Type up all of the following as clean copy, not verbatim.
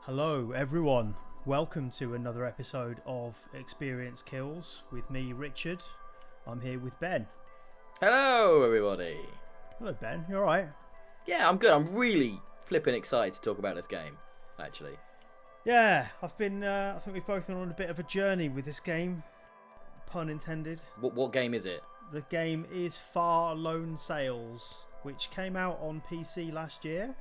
Hello everyone, welcome to another episode of Experience Kills with me, Richard. I'm here with Ben. Hello everybody. Hello Ben, you alright? Yeah, I'm good. I'm really flipping excited to talk about this game, actually. Yeah, I think we've both been on a bit of a journey with this game, pun intended. What game is it? The game is Far Lone Sails, which came out on PC last year.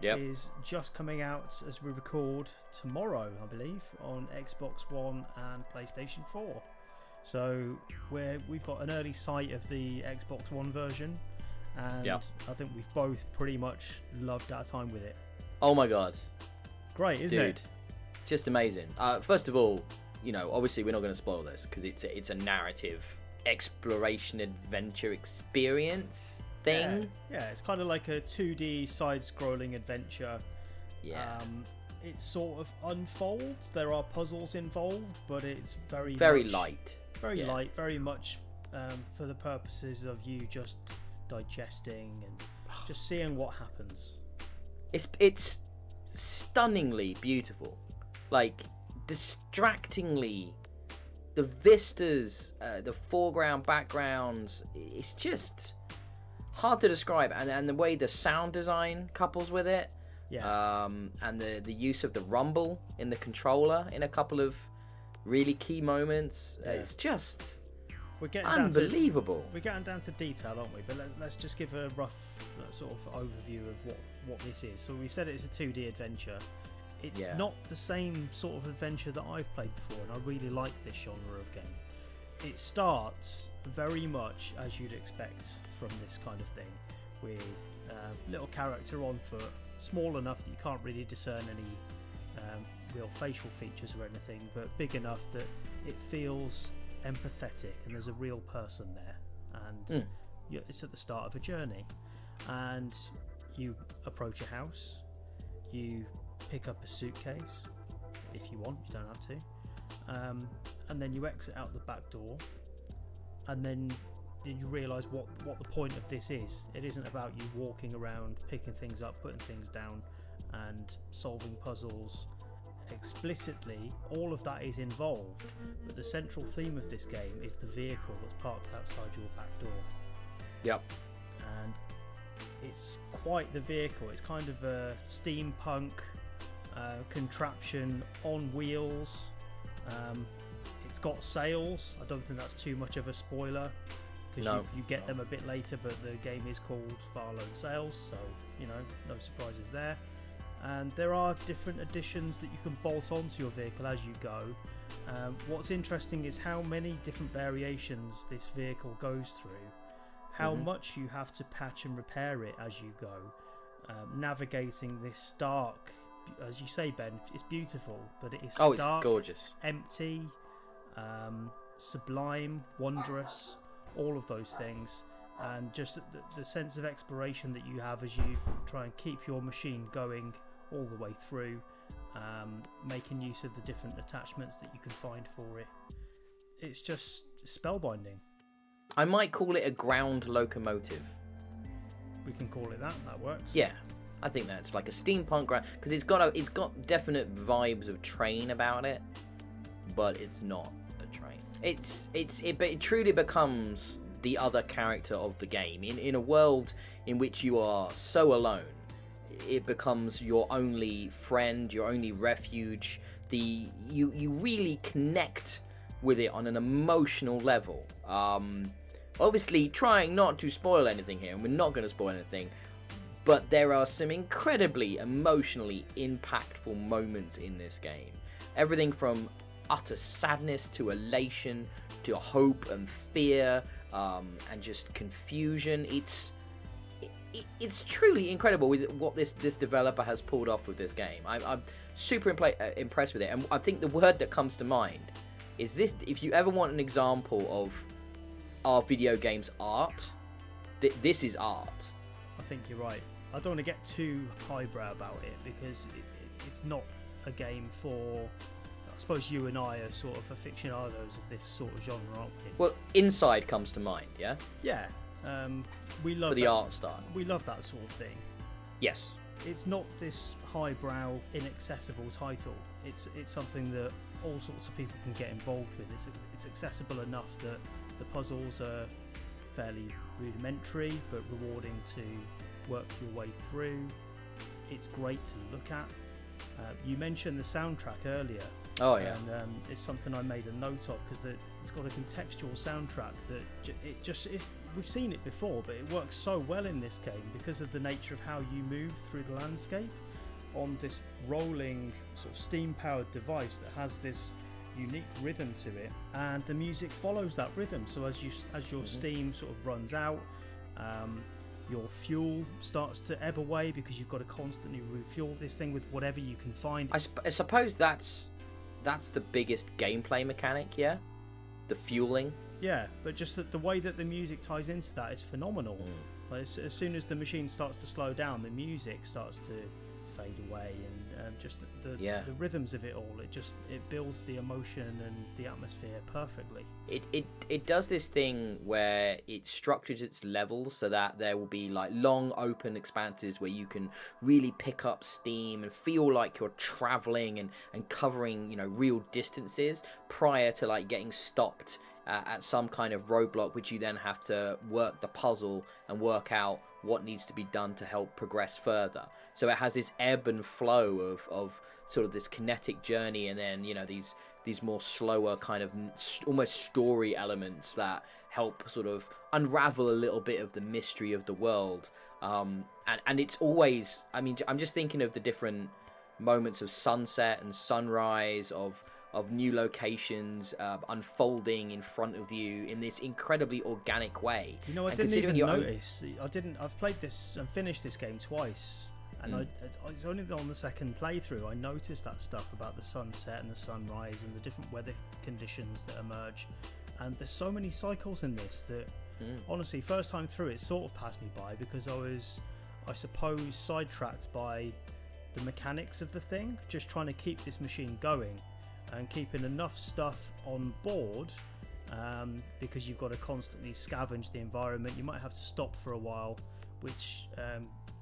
Yep. Is just coming out as we record tomorrow, I believe, on Xbox One and PlayStation 4. So we've got an early sight of the Xbox One version, and Yep. I think we've both pretty much loved our time with it. Oh my god. Great, isn't Dude, it? just amazing. First of all, obviously we're not going to spoil this because it's a narrative exploration adventure experience thing. Yeah, it's kind of like a 2D side-scrolling adventure. Yeah. It sort of unfolds. There are puzzles involved, but it's very light. Very light, very much for the purposes of you just digesting and just seeing what happens. It's stunningly beautiful, like distractingly. The vistas, the foreground, backgrounds, it's just hard to describe, and the way the sound design couples with it, and the use of the rumble in the controller in a couple of really key moments, it's just unbelievable. We're getting down to detail, aren't we? But let's just give a rough sort of overview of what this is. So we've said it's a 2D adventure. It's not the same sort of adventure that I've played before, and I really like this genre of game. It starts very much as you'd expect from this kind of thing, with a little character on foot, small enough that you can't really discern any real facial features or anything, but big enough that it feels empathetic and there's a real person there, and it's at the start of a journey, and you approach a house, you pick up a suitcase if you want, you don't have to, and then you exit out the back door, and then you realise what the point of this is. It isn't about you walking around picking things up, putting things down and solving puzzles explicitly. All of that is involved, but the central theme of this game is the vehicle that's parked outside your back door. Yep. And it's quite the vehicle. It's kind of a steampunk contraption on wheels. It's got sails. I don't think that's too much of a spoiler, because you get them a bit later, but the game is called Far Lone Sails, so no surprises there. And there are different additions that you can bolt onto your vehicle as you go. What's interesting is how many different variations this vehicle goes through, how much you have to patch and repair it as you go, navigating this stark, as you say, Ben, it's beautiful, but it is stark, it's gorgeous, empty, sublime, wondrous, all of those things, and just the sense of exploration that you have as you try and keep your machine going all the way through, making use of the different attachments that you can find for it. It's just spellbinding. I might call it a ground locomotive. We can call it that works. Yeah, I think that's like a steampunk ground, because it's got definite vibes of train about it, but it's not a train. But it truly becomes the other character of the game in a world in which you are so alone. It becomes your only friend, your only refuge. You really connect with it on an emotional level. Obviously, trying not to spoil anything here, and we're not going to spoil anything, but there are some incredibly emotionally impactful moments in this game. Everything from utter sadness to elation to hope and fear, and just confusion. It's truly incredible with what this developer has pulled off with this game. I'm super impressed with it, and I think the word that comes to mind is this: if you ever want an example of our video games art, this is art. I think you're right. I don't want to get too highbrow about it, because it's not a game for, I suppose you and I are sort of aficionados of this sort of genre, aren't we? Well, Inside comes to mind, yeah? Yeah. We love for the art style. We love that sort of thing. Yes. it's not this highbrow, inaccessible title. It's something that all sorts of people can get involved with. It's accessible enough that the puzzles are fairly rudimentary but rewarding to work your way through. It's great to look at. You mentioned the soundtrack earlier. Oh yeah. And it's something I made a note of because it's got a contextual soundtrack that it just is. We've seen it before, but it works so well in this game because of the nature of how you move through the landscape on this rolling sort of steam-powered device that has this unique rhythm to it, and the music follows that rhythm. So as your steam sort of runs out, your fuel starts to ebb away because you've got to constantly refuel this thing with whatever you can find. I suppose that's the biggest gameplay mechanic, yeah? The fueling. Yeah, but just the way that the music ties into that is phenomenal. Like as soon as the machine starts to slow down, the music starts to fade away, and just the rhythms of it all, it builds the emotion and the atmosphere perfectly. It does this thing where it structures its levels so that there will be like long open expanses where you can really pick up steam and feel like you're traveling and covering, you know, real distances prior to like getting stopped at some kind of roadblock, which you then have to work the puzzle and work out what needs to be done to help progress further. So it has this ebb and flow of sort of this kinetic journey, and then, you know, these more slower kind of almost story elements that help sort of unravel a little bit of the mystery of the world. And it's always, I mean, I'm just thinking of the different moments of sunset and sunrise, of new locations unfolding in front of you in this incredibly organic way. You know, I didn't even notice. I've played this and finished this game twice, and it's only on the second playthrough I noticed that stuff about the sunset and the sunrise and the different weather conditions that emerge. And there's so many cycles in this that, honestly, first time through, it sort of passed me by because I was, I suppose, sidetracked by the mechanics of the thing, just trying to keep this machine going and keeping enough stuff on board, because you've got to constantly scavenge the environment. You might have to stop for a while, which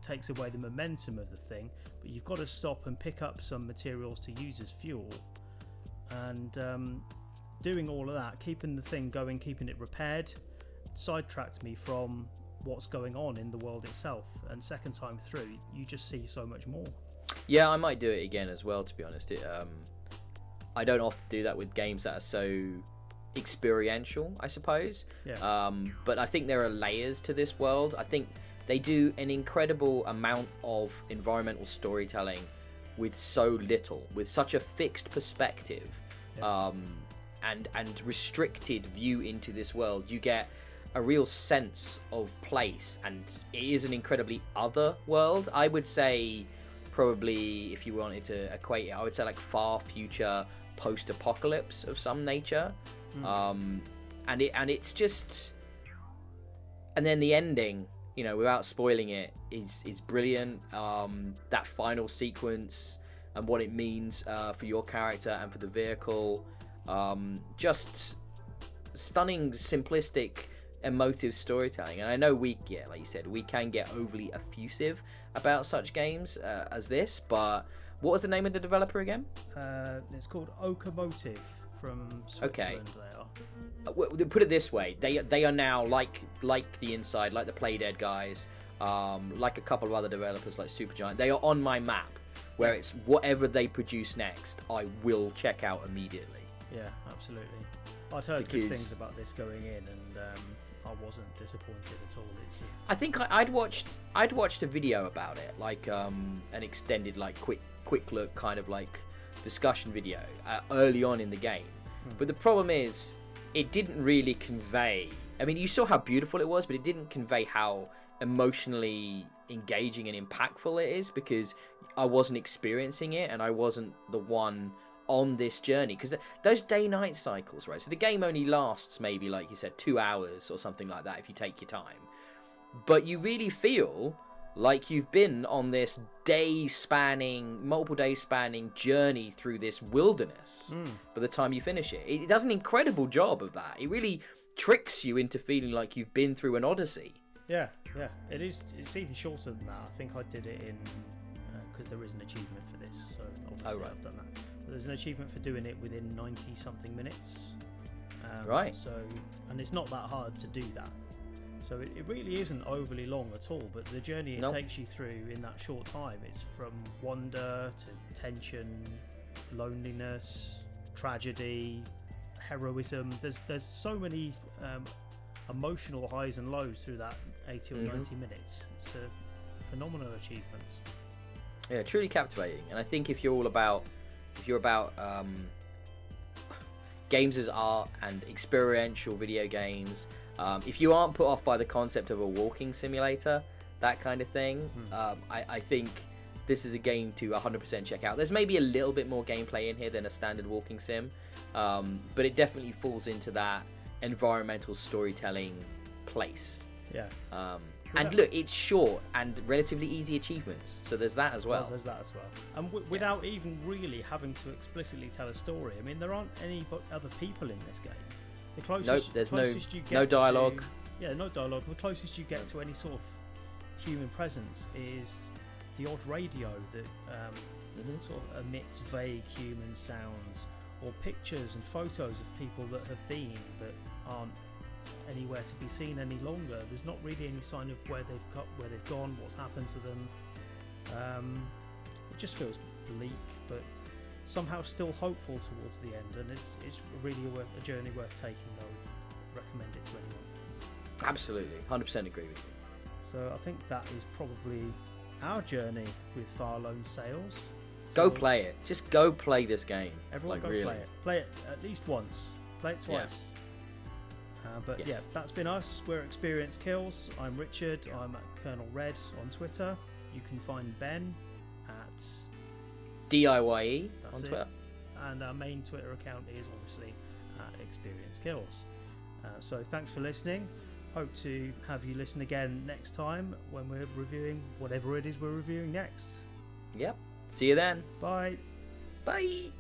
takes away the momentum of the thing, but you've got to stop and pick up some materials to use as fuel. And doing all of that, keeping the thing going, keeping it repaired, sidetracked me from what's going on in the world itself. And second time through, you just see so much more. Yeah, I might do it again as well, to be honest. I don't often do that with games that are so experiential, I suppose. Yeah. But I think there are layers to this world. I think they do an incredible amount of environmental storytelling with so little, with such a fixed perspective, and restricted view into this world. You get a real sense of place, and it is an incredibly other world. I would say, probably, if you wanted to equate it, I would say like far future post-apocalypse of some nature. And it's just, and then the ending, you know, without spoiling it, is brilliant. That final sequence and what it means for your character and for the vehicle, just stunning, simplistic, emotive storytelling. And I know like you said, we can get overly effusive about such games as this, but what was the name of the developer again? It's called Okomotive from Switzerland. They are. Put it this way, they are now like the Inside, like the Playdead guys, like a couple of other developers like Supergiant. They are on my map, where it's whatever they produce next, I will check out immediately. Yeah, absolutely. I'd heard good things about this going in, and I wasn't disappointed at all. I think I'd watched a video about it, like an extended, like quick look kind of like discussion video early on in the game. But the problem is, it didn't really convey. I mean, you saw how beautiful it was, but it didn't convey how emotionally engaging and impactful it is, because I wasn't experiencing it, and I wasn't the one on this journey. Because those day-night cycles, right? So the game only lasts maybe, like you said, 2 hours or something like that if you take your time. But you really feel like you've been on this multiple day spanning journey through this wilderness by the time you finish it. It does an incredible job of that. It really tricks you into feeling like you've been through an odyssey. Yeah. It is. It's even shorter than that. I think I did it in because there is an achievement for this. So obviously I've done that. But there's an achievement for doing it within 90 something minutes. Right. So, and it's not that hard to do that. So it really isn't overly long at all, but the journey it takes you through in that short time, it's from wonder to tension, loneliness, tragedy, heroism. There's so many emotional highs and lows through that 80 or 90 minutes. It's a phenomenal achievement. Yeah, truly captivating. And I think if you're about games as art and experiential video games, if you aren't put off by the concept of a walking simulator, that kind of thing, I think this is a game to 100% check out. There's maybe a little bit more gameplay in here than a standard walking sim, but it definitely falls into that environmental storytelling place. Yeah. And look, it's short and relatively easy achievements, so there's that as well. There's that as well. And without even really having to explicitly tell a story. I mean, there aren't any other people in this game. The closest, there's closest you get no dialogue. No dialogue. The closest you get to any sort of human presence is the odd radio that sort of emits vague human sounds, or pictures and photos of people that have been but aren't anywhere to be seen any longer. There's not really any sign of where they've gone, what's happened to them. It just feels bleak, but somehow still hopeful towards the end, and it's really a journey worth taking. I would recommend it to anyone. Absolutely, 100% agree with you. So I think that is probably our journey with Far Lone Sails. Go play it. Just go play this game. Everyone go play it. Play it at least once. Play it twice. But yeah, that's been us. We're Experience Kills. I'm Richard. I'm at Colonel Red on Twitter. You can find Ben at DIYE on Twitter. And our main Twitter account is obviously at Experience Kills. So thanks for listening. Hope to have you listen again next time when we're reviewing whatever it is we're reviewing next. Yep. See you then. Bye. Bye.